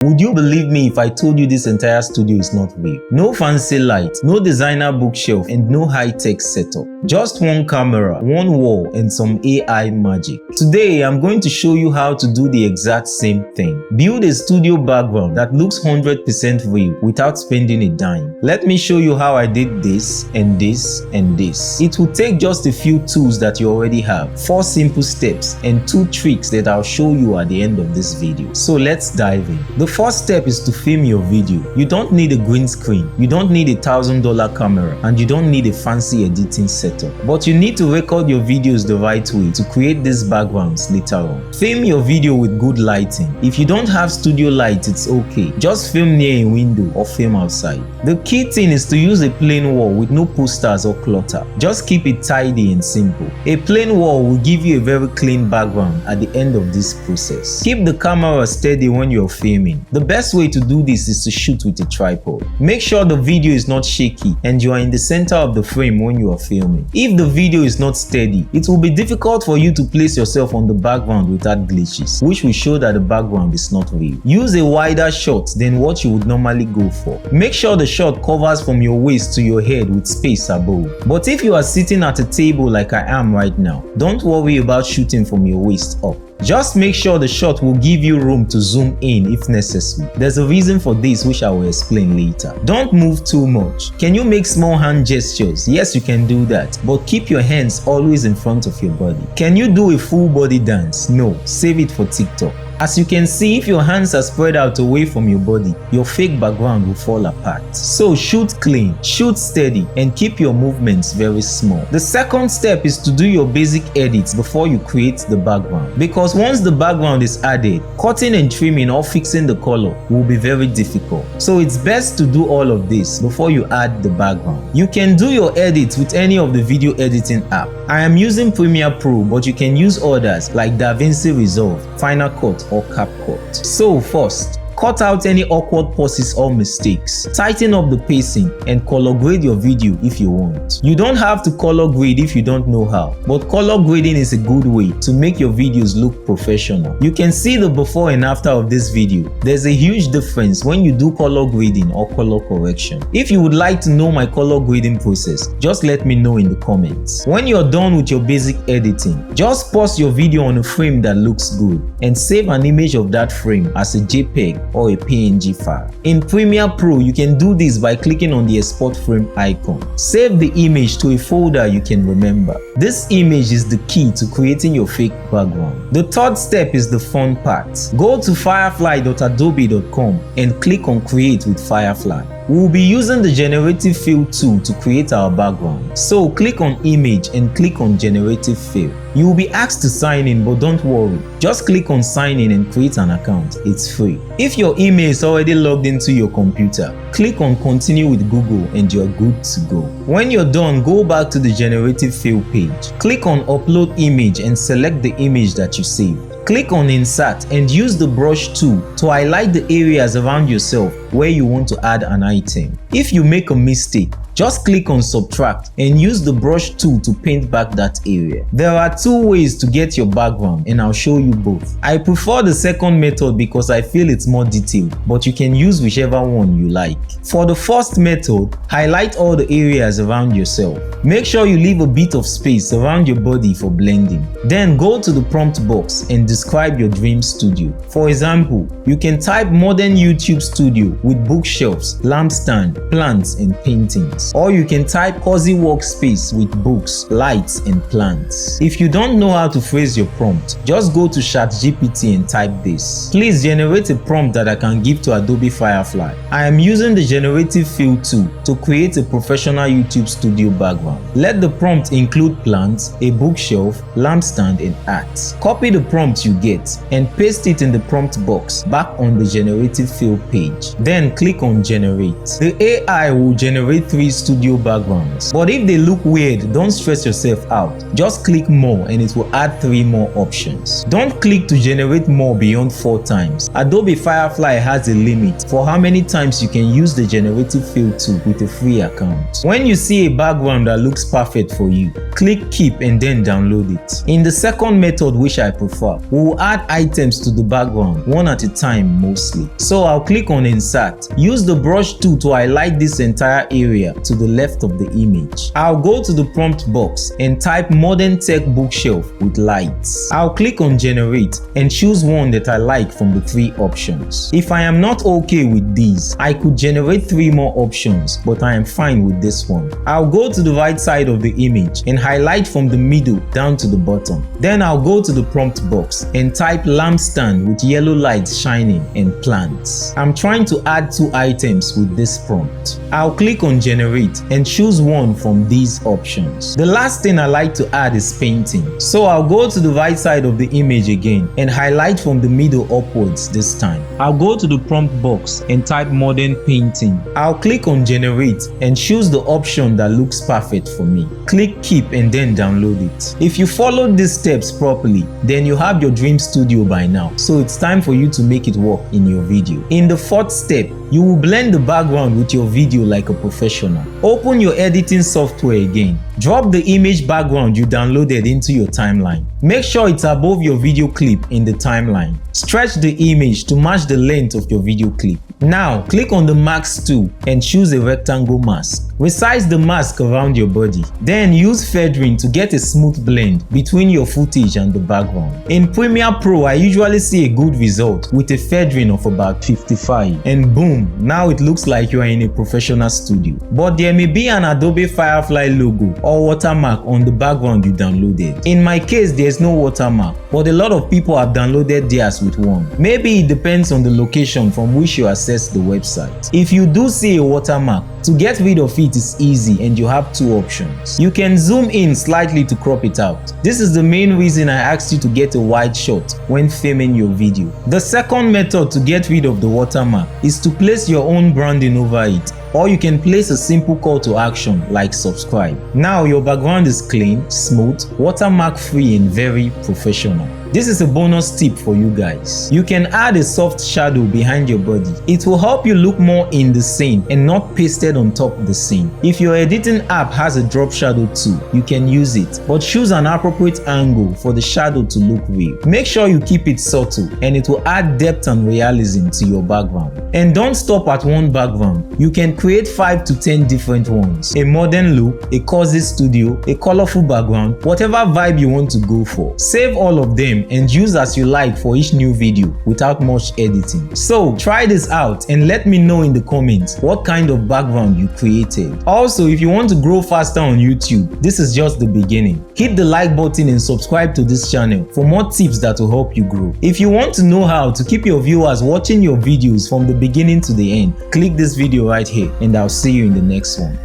Would you believe me if I told you this entire studio is not real? No fancy light, no designer bookshelf, and no high-tech setup. Just one camera, one wall, and some AI magic. Today, I'm going to show you how to do the exact same thing. Build a studio background that looks 100% real without spending a dime. Let me show you how I did this, and this, and this. It will take just a few tools that you already have, 4 simple steps, and 2 tricks that I'll show you at the end of this video. So let's dive in. The first step is to film your video. You don't need a green screen, you don't need a $1,000 camera, and you don't need a fancy editing setup. But you need to record your videos the right way to create these backgrounds later on. Film your video with good lighting. If you don't have studio light, it's okay. Just film near a window or film outside. The key thing is to use a plain wall with no posters or clutter. Just keep it tidy and simple. A plain wall will give you a very clean background at the end of this process. Keep the camera steady when you're filming. The best way to do this is to shoot with a tripod. Make sure the video is not shaky and you are in the center of the frame when you are filming. If the video is not steady, it will be difficult for you to place yourself on the background without glitches, which will show that the background is not real. Use a wider shot than what you would normally go for. Make sure the shot covers from your waist to your head with space above. But if you are sitting at a table like I am right now, don't worry about shooting from your waist up. Just make sure the shot will give you room to zoom in if necessary. There's a reason for this which I will explain later. Don't move too much. Can you make small hand gestures? Yes, you can do that, but keep your hands always in front of your body. Can you do a full body dance? No, save it for TikTok. As you can see, if your hands are spread out away from your body, your fake background will fall apart. So shoot clean, shoot steady, and keep your movements very small. The second step is to do your basic edits before you create the background. Because once the background is added, cutting and trimming or fixing the color will be very difficult. So it's best to do all of this before you add the background. You can do your edits with any of the video editing app. I am using Premiere Pro, but you can use others like DaVinci Resolve, Final Cut, or CapCut. So first, cut out any awkward pauses or mistakes. Tighten up the pacing and color grade your video if you want. You don't have to color grade if you don't know how, but color grading is a good way to make your videos look professional. You can see the before and after of this video. There's a huge difference when you do color grading or color correction. If you would like to know my color grading process, just let me know in the comments. When you're done with your basic editing, just pause your video on a frame that looks good and save an image of that frame as a JPEG or a PNG file. In Premiere Pro, you can do this by clicking on the export frame icon. Save the image to a folder you can remember. This image is the key to creating your fake background. The third step is the fun part. Go to firefly.adobe.com and click on Create with Firefly. We will be using the Generative Fill tool to create our background. So click on Image and click on Generative Fill. You will be asked to sign in, but don't worry. Just click on Sign in and create an account. It's free. If your email is already logged into your computer, click on Continue with Google and you're good to go. When you're done, go back to the Generative Fill page. Click on Upload Image and select the image that you saved. Click on Insert and use the brush tool to highlight the areas around yourself where you want to add an item. If you make a mistake, just click on Subtract and use the brush tool to paint back that area. There are 2 ways to get your background and I'll show you both. I prefer the second method because I feel it's more detailed, but you can use whichever one you like. For the first method, highlight all the areas around yourself. Make sure you leave a bit of space around your body for blending. Then go to the prompt box and describe your dream studio. For example, you can type modern YouTube studio with bookshelves, lampstand, plants, and paintings. Or you can type cozy workspace with books, lights, and plants. If you don't know how to phrase your prompt, just go to ChatGPT and type this. Please generate a prompt that I can give to Adobe Firefly. I am using the Generative Fill tool to create a professional YouTube studio background. Let the prompt include plants, a bookshelf, lampstand, and art. Copy the prompt you get and paste it in the prompt box back on the Generative Fill page. Then click on Generate. The AI will generate 3 studio backgrounds. But if they look weird, don't stress yourself out. Just click more and it will add 3 more options. Don't click to generate more beyond 4 times. Adobe Firefly has a limit for how many times you can use the generative fill tool with a free account. When you see a background that looks perfect for you, click keep and then download it. In the second method, which I prefer, we will add items to the background one at a time mostly. So I'll click on insert. Use the brush tool to highlight this entire area to the left of the image. I'll go to the prompt box and type modern tech bookshelf with lights. I'll click on generate and choose one that I like from the 3 options. If I am not okay with these, I could generate 3 more options, but I am fine with this one. I'll go to the right side of the image and highlight from the middle down to the bottom. Then I'll go to the prompt box and type lampstand with yellow lights shining and plants. I'm trying to add 2 items with this prompt. I'll click on generate and choose one from these options. The last thing I like to add is painting. So I'll go to the right side of the image again and highlight from the middle upwards this time. I'll go to the prompt box and type modern painting. I'll click on generate and choose the option that looks perfect for me. Click keep and then download it. If you followed these steps properly, then you have your dream studio by now. So it's time for you to make it work in your video. In the 4th step, you will blend the background with your video like a professional. Open your editing software again. Drop the image background you downloaded into your timeline. Make sure it's above your video clip in the timeline. Stretch the image to match the length of your video clip. Now, click on the mask tool and choose a rectangle mask. Resize the mask around your body. Then use feathering to get a smooth blend between your footage and the background. In Premiere Pro, I usually see a good result with a feathering of about 55. And boom, now it looks like you are in a professional studio. But there may be an Adobe Firefly logo or watermark on the background you downloaded. In my case, there's no watermark, but a lot of people have downloaded theirs with one. Maybe it depends on the location from which you access the website. If you do see a watermark, to get rid of it is easy and you have 2 options. You can zoom in slightly to crop it out. This is the main reason I asked you to get a wide shot when filming your video. The second method to get rid of the watermark is to place your own branding over it, or you can place a simple call to action like subscribe. Now your background is clean, smooth, watermark free and very professional. This is a bonus tip for you guys. You can add a soft shadow behind your body. It will help you look more in the scene and not pasted on top of the scene. If your editing app has a drop shadow too, you can use it, but choose an appropriate angle for the shadow to look real. Make sure you keep it subtle and it will add depth and realism to your background. And don't stop at one background. You can create 5 to 10 different ones. A modern look, a cozy studio, a colorful background, whatever vibe you want to go for. Save all of them and use as you like for each new video without much editing. So try this out and let me know in the comments what kind of background you created. Also, if you want to grow faster on YouTube, this is just the beginning. Hit the like button and subscribe to this channel for more tips that will help you grow. If you want to know how to keep your viewers watching your videos from the beginning to the end, click this video right here and I'll see you in the next one.